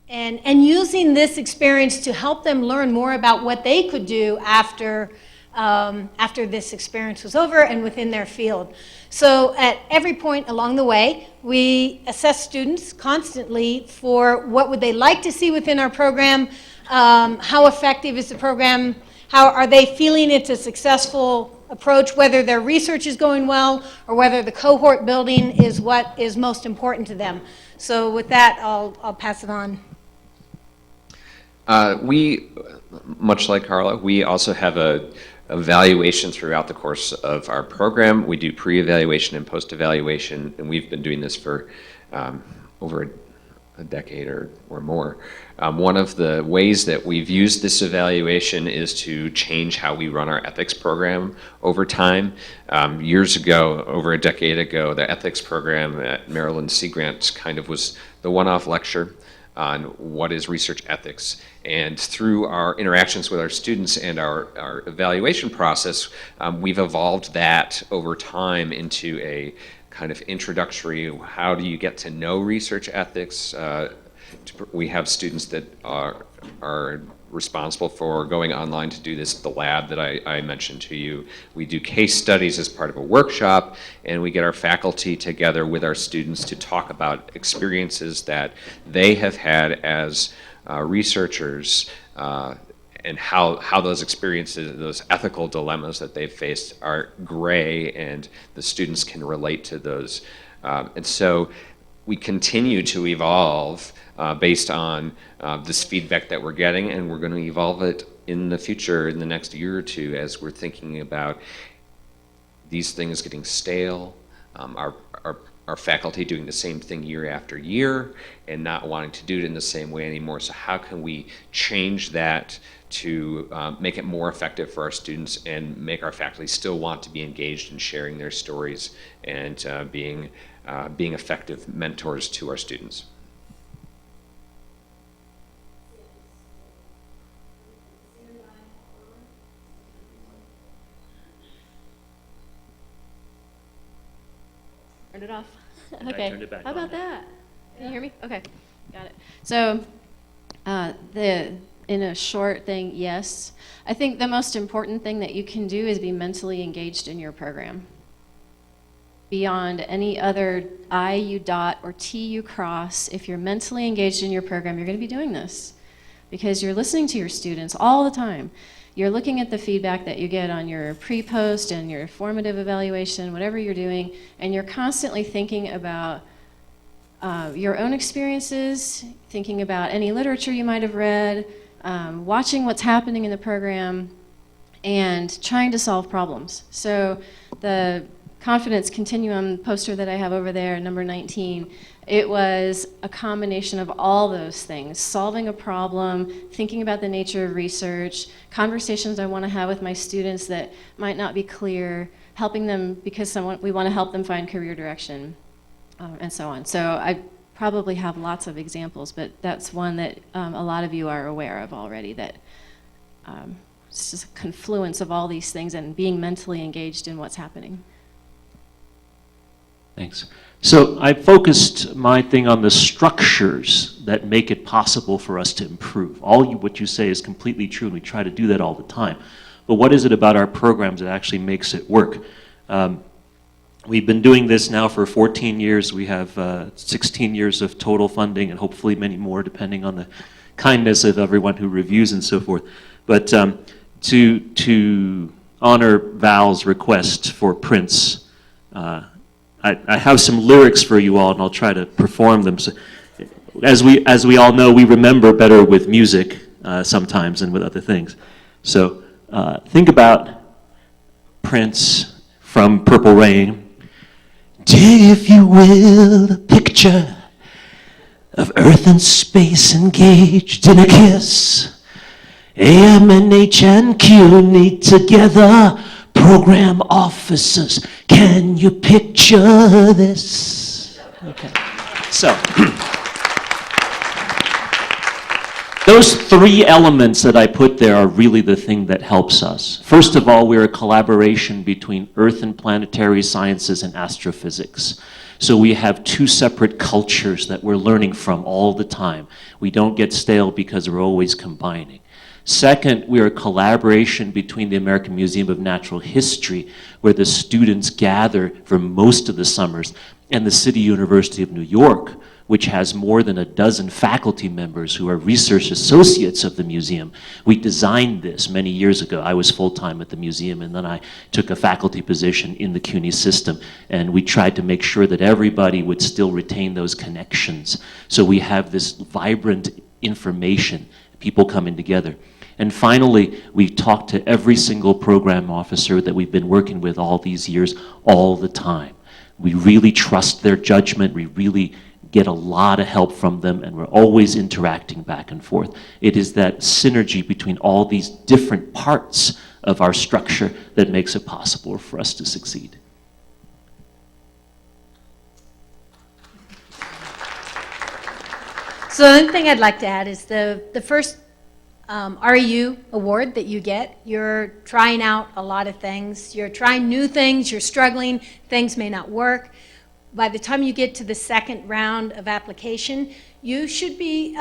and using this experience to help them learn more about what they could do after this experience was over and within their field. So at every point along the way, we assess students constantly for what would they like to see within our program, how effective is the program, how are they feeling it's a successful approach, whether their research is going well or whether the cohort building is what is most important to them. So with that, I'll pass it on. We, much like Karla, we also have a evaluation throughout the course of our program. We do pre-evaluation and post-evaluation, and we've been doing this for over a decade or more. One of the ways that we've used this evaluation is to change how we run our ethics program over time. Years ago, over a decade ago, the ethics program at Maryland Sea Grant kind of was the one-off lecture on what is research ethics. And through our interactions with our students and our evaluation process, we've evolved that over time into a kind of introductory, how do you get to know research ethics? We have students that are responsible for going online to do this, the lab that I mentioned to you. We do case studies as part of a workshop, and we get our faculty together with our students to talk about experiences that they have had as researchers, and how those experiences, those ethical dilemmas that they've faced are gray, and the students can relate to those. And so we continue to evolve based on this feedback that we're getting, and we're going to evolve it in the future, in the next year or two, as we're thinking about these things getting stale, our faculty doing the same thing year after year and not wanting to do it in the same way anymore. So how can we change that to make it more effective for our students and make our faculty still want to be engaged in sharing their stories and being effective mentors to our students? Turned it off. And Okay. I turned it back How on. about that? Can you hear me? Okay, got it. So, in a short thing, yes. I think the most important thing that you can do is be mentally engaged in your program. Beyond any other I you dot or T you cross, if you're mentally engaged in your program, you're going to be doing this because you're listening to your students all the time. You're looking at the feedback that you get on your pre-post and your formative evaluation, whatever you're doing, and you're constantly thinking about your own experiences, thinking about any literature you might have read, watching what's happening in the program, and trying to solve problems. So the Confidence Continuum poster that I have over there, number 19, it was a combination of all those things: solving a problem, thinking about the nature of research, conversations I want to have with my students that might not be clear, helping them because we want to help them find career direction, and so on. So I probably have lots of examples, but that's one that a lot of you are aware of already, that it's just a confluence of all these things and being mentally engaged in what's happening. Thanks. So I focused my thing on the structures that make it possible for us to improve. What you say is completely true, and we try to do that all the time. But what is it about our programs that actually makes it work? We've been doing this now for 14 years. We have 16 years of total funding, and hopefully many more, depending on the kindness of everyone who reviews and so forth. But to honor Val's request for Prince, I have some lyrics for you all, and I'll try to perform them. So, as we all know, we remember better with music sometimes than with other things. So think about Prince from Purple Rain. Take, if you will, a picture of Earth and space engaged in a kiss. AM and H and Q need together. Program officers, can you picture this? Okay. So, those three elements that I put there are really the thing that helps us. First of all, we're a collaboration between Earth and planetary sciences and astrophysics. So we have two separate cultures that we're learning from all the time. We don't get stale because we're always combining. Second, we are a collaboration between the American Museum of Natural History, where the students gather for most of the summers, and the City University of New York, which has more than a dozen faculty members who are research associates of the museum. We designed this many years ago. I was full-time at the museum, and then I took a faculty position in the CUNY system, and we tried to make sure that everybody would still retain those connections. So we have this vibrant information, people coming together. And finally, we talk to every single program officer that we've been working with all these years, all the time. We really trust their judgment. We really get a lot of help from them, and we're always interacting back and forth. It is that synergy between all these different parts of our structure that makes it possible for us to succeed. So the other thing I'd like to add is the first REU award that you get, you're trying out a lot of things. You're trying new things, you're struggling, things may not work. By the time you get to the second round of application, you should be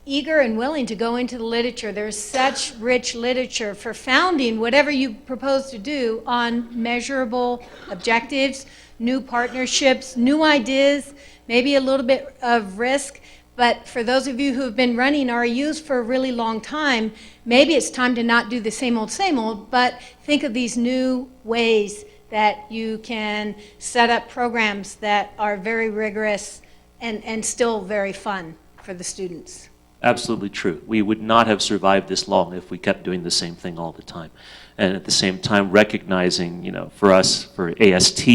eager and willing to go into the literature. There's such rich literature for founding whatever you propose to do on measurable objectives, new partnerships, new ideas, maybe a little bit of risk. But for those of you who have been running REUs for a really long time, maybe it's time to not do the same old, but think of these new ways that you can set up programs that are very rigorous and still very fun for the students. Absolutely true. We would not have survived this long if we kept doing the same thing all the time. And at the same time, recognizing, for us, for AST,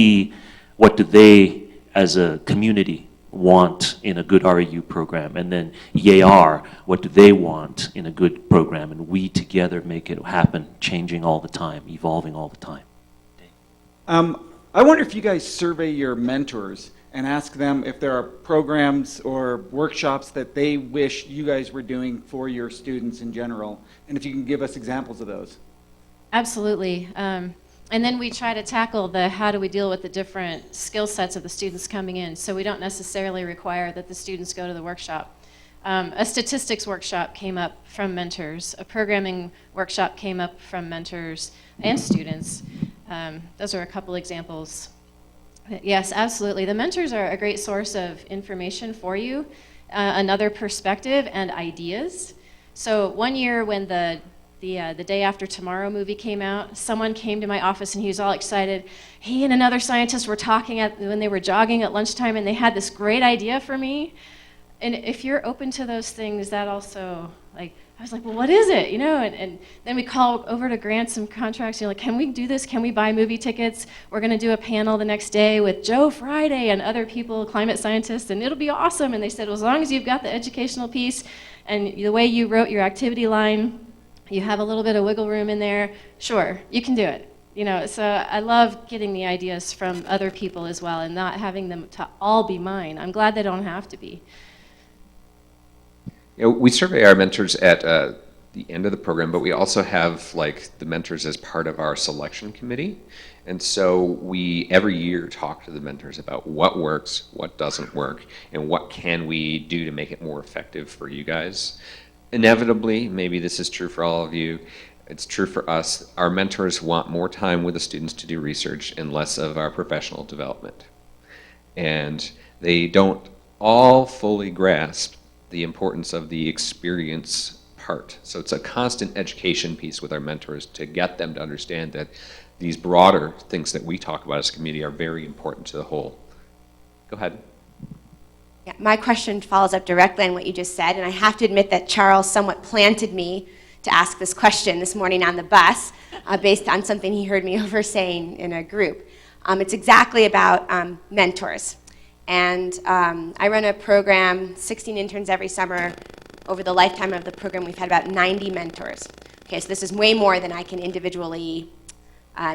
what do they, as a community, want in a good REU program, and then UCAR, what do they want in a good program, and we together make it happen, changing all the time, evolving all the time. I wonder if you guys survey your mentors and ask them if there are programs or workshops that they wish you guys were doing for your students in general, and if you can give us examples of those. Absolutely. And then we try to tackle the how do we deal with the different skill sets of the students coming in, so we don't necessarily require that the students go to the workshop. A statistics workshop came up from mentors. A programming workshop came up from mentors and students. Those are a couple examples. Yes, absolutely. The mentors are a great source of information for you, another perspective and ideas. So one year when the Day After Tomorrow movie came out, someone came to my office and he was all excited. He and another scientist were talking when they were jogging at lunchtime, and they had this great idea for me. And if you're open to those things, that also, I was like, well, what is it? And then we call over to grant some contracts. You're like, can we do this? Can we buy movie tickets? We're going to do a panel the next day with Joe Friday and other people, climate scientists, and it'll be awesome. And they said, well, as long as you've got the educational piece and the way you wrote your activity line, you have a little bit of wiggle room in there, sure, you can do it. So I love getting the ideas from other people as well and not having them to all be mine. I'm glad they don't have to be. We survey our mentors at the end of the program, but we also have the mentors as part of our selection committee. And so we every year talk to the mentors about what works, what doesn't work, and what can we do to make it more effective for you guys. Inevitably, maybe this is true for all of you, it's true for us, our mentors want more time with the students to do research and less of our professional development. And they don't all fully grasp the importance of the experience part. So it's a constant education piece with our mentors to get them to understand that these broader things that we talk about as a community are very important to the whole. Go ahead. Yeah, my question follows up directly on what you just said, and I have to admit that Charles somewhat planted me to ask this question this morning on the bus based on something he heard me over saying in a group. It's exactly about mentors. And I run a program, 16 interns every summer. Over the lifetime of the program, we've had about 90 mentors. Okay, so this is way more than I can individually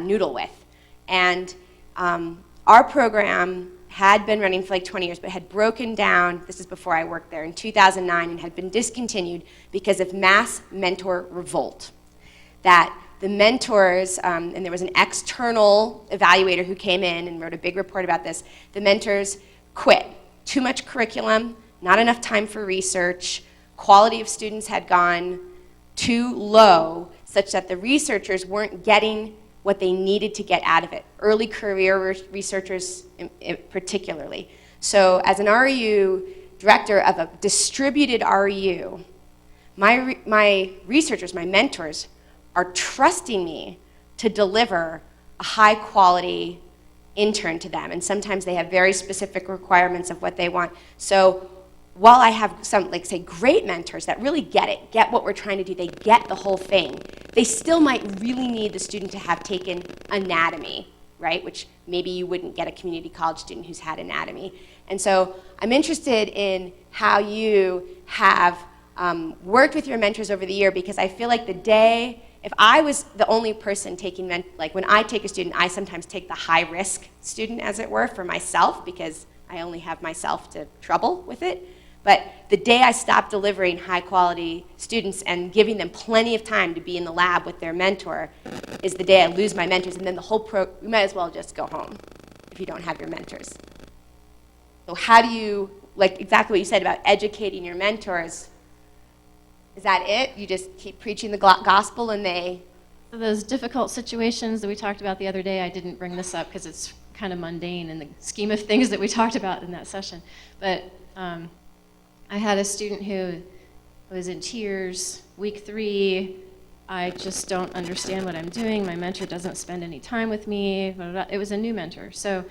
noodle with. And our program had been running for 20 years, but had broken down, this is before I worked there, in 2009, and had been discontinued because of mass mentor revolt. That the mentors, and there was an external evaluator who came in and wrote a big report about this, the mentors quit. Too much curriculum, not enough time for research, quality of students had gone too low, such that the researchers weren't getting what they needed to get out of it, early career researchers particularly. So as an REU director of a distributed REU, my researchers, my mentors, are trusting me to deliver a high quality intern to them. And sometimes they have very specific requirements of what they want. So while I have some, like say, great mentors that really get it, get what we're trying to do, they get the whole thing, they still might really need the student to have taken anatomy, right? Which maybe you wouldn't get a community college student who's had anatomy. And so I'm interested in how you have worked with your mentors over the year, because I feel like the day, if I was the only person taking, like when I take a student, I sometimes take the high risk student, as it were, for myself, because I only have myself to trouble with it. But the day I stop delivering high quality students and giving them plenty of time to be in the lab with their mentor is the day I lose my mentors, and then the whole you might as well just go home if you don't have your mentors. So how do you, like exactly what you said about educating your mentors, is that it? You just keep preaching the gospel and they... So those difficult situations that we talked about the other day, I didn't bring this up because it's kind of mundane in the scheme of things that we talked about in that session. But I had a student who was in tears, week 3, I just don't understand what I'm doing, my mentor doesn't spend any time with me, blah, blah, blah. It was a new mentor. So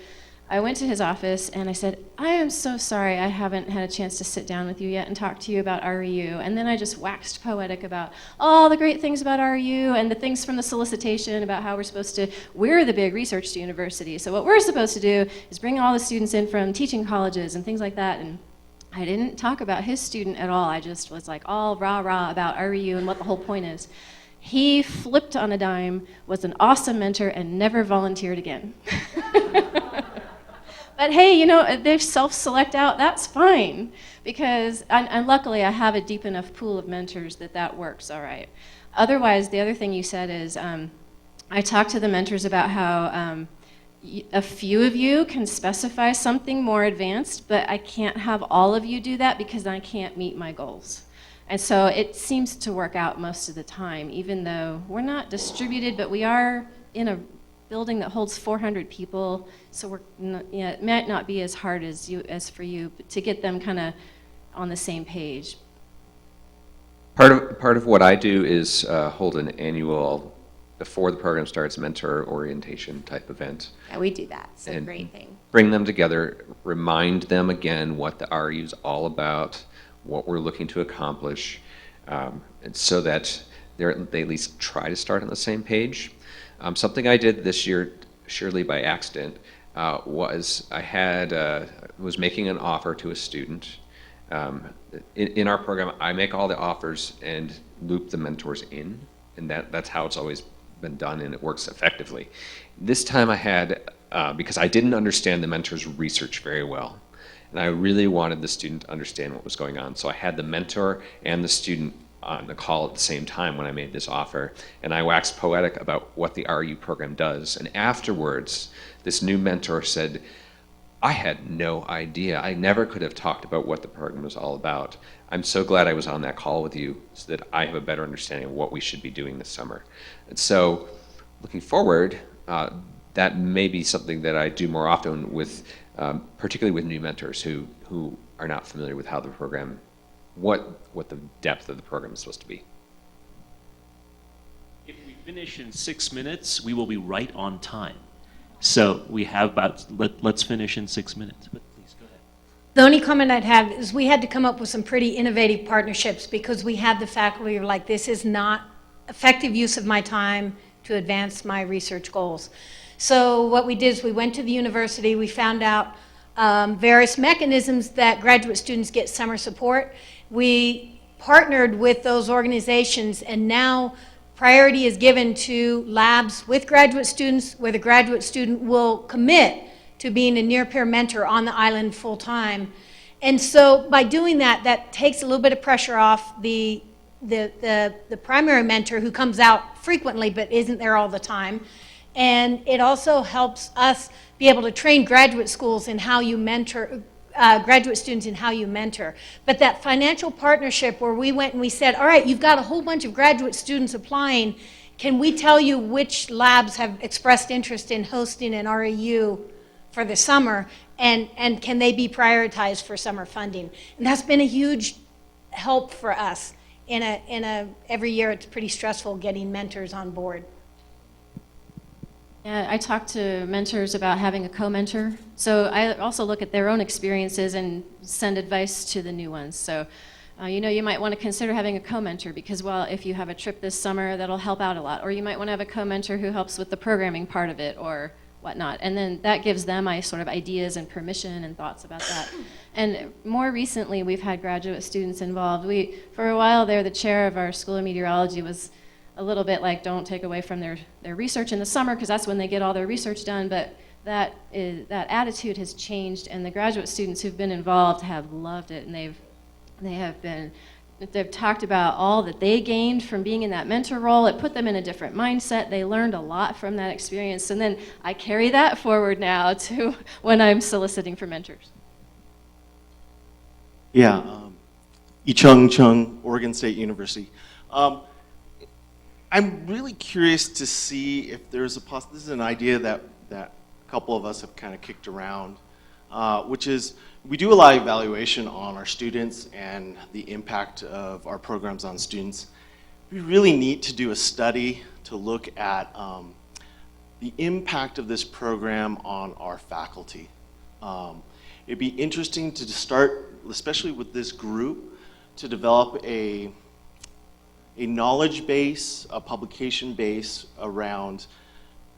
I went to his office and I said, I am so sorry I haven't had a chance to sit down with you yet and talk to you about REU. And then I just waxed poetic about all the great things about REU and the things from the solicitation about how we're the big research university. So what we're supposed to do is bring all the students in from teaching colleges and things like that. And I didn't talk about his student at all. I just was like all rah-rah about REU and what the whole point is. He flipped on a dime, was an awesome mentor, and never volunteered again. But hey, you know, if they self-select out, that's fine. Because, and luckily I have a deep enough pool of mentors that works all right. Otherwise, the other thing you said is, I talked to the mentors about how a few of you can specify something more advanced, but I can't have all of you do that because I can't meet my goals. And so it seems to work out most of the time, even though we're not distributed, but we are in a building that holds 400 people, so it might not be as hard as for you, but to get them kind of on the same page. Part of what I do is hold an annual, before the program starts, mentor orientation type event. Yeah, we do that. It's a And great thing. bring them together, remind them again what the REU is all about, what we're looking to accomplish, and so that they at least try to start on the same page. Something I did this year, surely by accident, was I was making an offer to a student. In our program, I make all the offers and loop the mentors in, and that's how it's always been done, and it works effectively. This time I had, because I didn't understand the mentor's research very well, and I really wanted the student to understand what was going on, so I had the mentor and the student on the call at the same time when I made this offer, and I waxed poetic about what the REU program does. And afterwards, this new mentor said, I had no idea. I never could have talked about what the program was all about. I'm so glad I was on that call with you so that I have a better understanding of what we should be doing this summer. And so, looking forward, that may be something that I do more often with, particularly with new mentors who are not familiar with how the program, what the depth of the program is supposed to be. If we finish in 6 minutes, we will be right on time. So we have about, let's finish in 6 minutes, but please go ahead. The only comment I'd have is we had to come up with some pretty innovative partnerships because we had the faculty who were like, this is not effective use of my time to advance my research goals. So what we did is we went to the university, we found out various mechanisms that graduate students get summer support. We partnered with those organizations, and now priority is given to labs with graduate students where the graduate student will commit to being a near-peer mentor on the island full-time. And so by doing that, that takes a little bit of pressure off the the primary mentor who comes out frequently but isn't there all the time. And it also helps us be able to train graduate schools in how you mentor, graduate students in how you mentor. But that financial partnership where we went and we said, all right, you've got a whole bunch of graduate students applying, can we tell you which labs have expressed interest in hosting an REU for the summer, and can they be prioritized for summer funding? And that's been a huge help for us. Every year it's pretty stressful getting mentors on board. Yeah, I talk to mentors about having a co-mentor. So I also look at their own experiences and send advice to the new ones. So, you might want to consider having a co-mentor because, well, if you have a trip this summer, that'll help out a lot. Or you might want to have a co-mentor who helps with the programming part of it or whatnot. And then that gives them sort of ideas and permission and thoughts about that. And more recently, we've had graduate students involved. For a while there, the chair of our School of Meteorology was a little bit like, don't take away from their research in the summer because that's when they get all their research done. But that attitude has changed, and the graduate students who've been involved have loved it, and they've talked about all that they gained from being in that mentor role. It put them in a different mindset. They learned a lot from that experience, and then I carry that forward now to when I'm soliciting for mentors. Yeah, Chung, Oregon State University. I'm really curious to see if there's this is an idea that a couple of us have kind of kicked around, which is we do a lot of evaluation on our students and the impact of our programs on students. We really need to do a study to look at the impact of this program on our faculty. It'd be interesting to start, especially with this group, to develop a knowledge base, a publication base around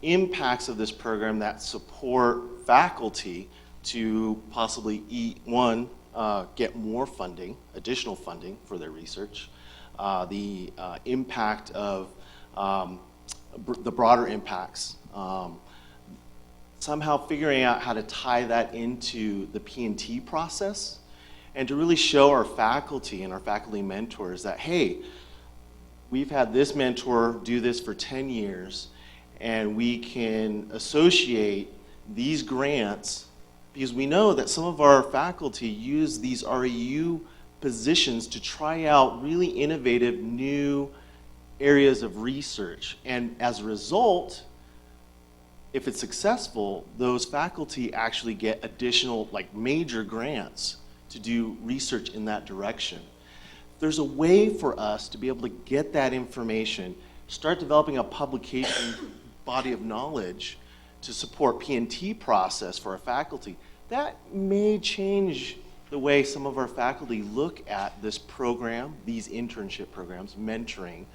impacts of this program that support faculty to possibly get more funding, additional funding for their research, the impact of the broader impacts, somehow figuring out how to tie that into the P&T process, and to really show our faculty and our faculty mentors that, hey, we've had this mentor do this for 10 years, and we can associate these grants because we know that some of our faculty use these REU positions to try out really innovative new areas of research. And as a result, if it's successful, those faculty actually get additional, major grants to do research in that direction. There's a way for us to be able to get that information, start developing a publication body of knowledge to support P&T process for our faculty. That may change the way some of our faculty look at this program, these internship programs, mentoring.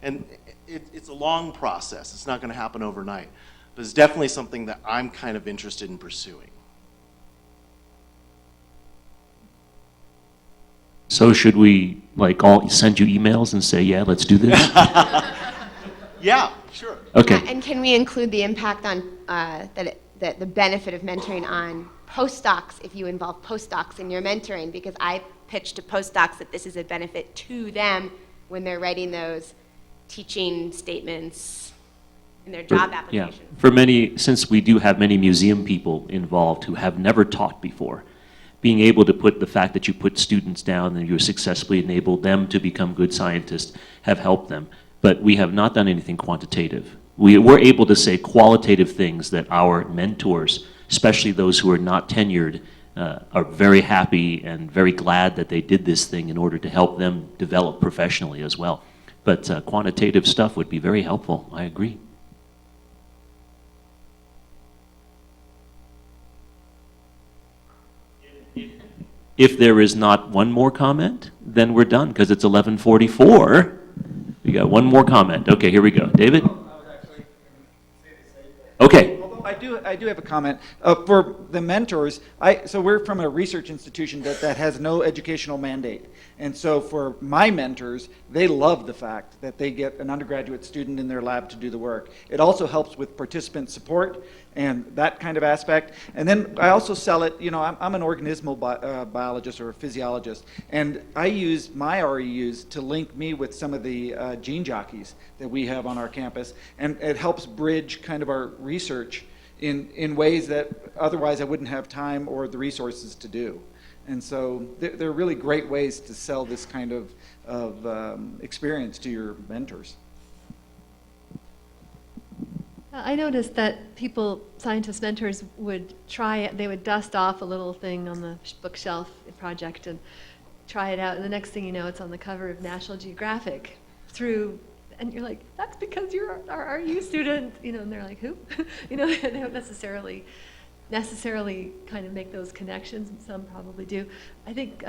And it's a long process. It's not going to happen overnight. But it's definitely something that I'm kind of interested in pursuing. So should we all send you emails and say, yeah, let's do this? Yeah, sure. Okay. Yeah, and can we include the impact on the benefit of mentoring on postdocs if you involve postdocs in your mentoring? Because I pitch to postdocs that this is a benefit to them when they're writing those teaching statements in their job application. Yeah. Since we do have many museum people involved who have never taught before, being able to put the fact that you put students down and you successfully enabled them to become good scientists have helped them. But we have not done anything quantitative. We're able to say qualitative things that our mentors, especially those who are not tenured, are very happy and very glad that they did this thing in order to help them develop professionally as well. But quantitative stuff would be very helpful. I agree. If there is not one more comment, then we're done because it's 11:44. We got one more comment. Okay, here we go. David? Okay. Although I do have a comment. For the mentors, so we're from a research institution that has no educational mandate. And so for my mentors, they love the fact that they get an undergraduate student in their lab to do the work. It also helps with participant support and that kind of aspect. And then I also sell it, you know, I'm an organismal biologist or a physiologist, and I use my REUs to link me with some of the gene jockeys that we have on our campus, and it helps bridge kind of our research in ways that otherwise I wouldn't have time or the resources to do. And so they're really great ways to sell this kind of experience to your mentors. I noticed that people, scientist mentors, would try it. They would dust off a little thing on the bookshelf project and try it out. And the next thing you know, it's on the cover of National Geographic and you're like, that's because you're our RU student, you know, and they're like, who? You know, they don't necessarily kind of make those connections, and some probably do. I think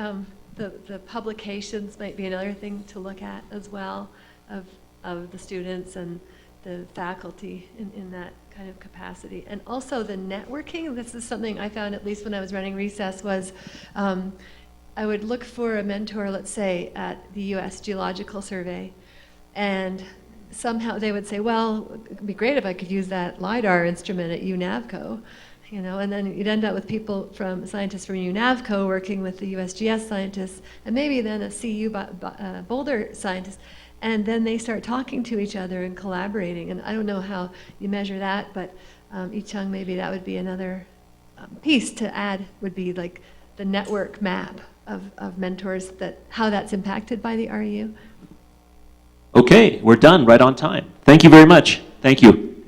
the publications might be another thing to look at as well, of the students and the faculty in that kind of capacity. And also the networking. This is something I found, at least when I was running Recess, was I would look for a mentor, let's say, at the U.S. Geological Survey, and somehow they would say, well, it'd be great if I could use that LiDAR instrument at UNAVCO, you know, and then you'd end up with scientists from UNAVCO working with the USGS scientists, and maybe then a CU Boulder scientist, and then they start talking to each other and collaborating. And I don't know how you measure that, but Yi-Chung, maybe that would be another piece to add, would be like the network map of mentors, how that's impacted by the REU. Okay, we're done right on time. Thank you very much. Thank you.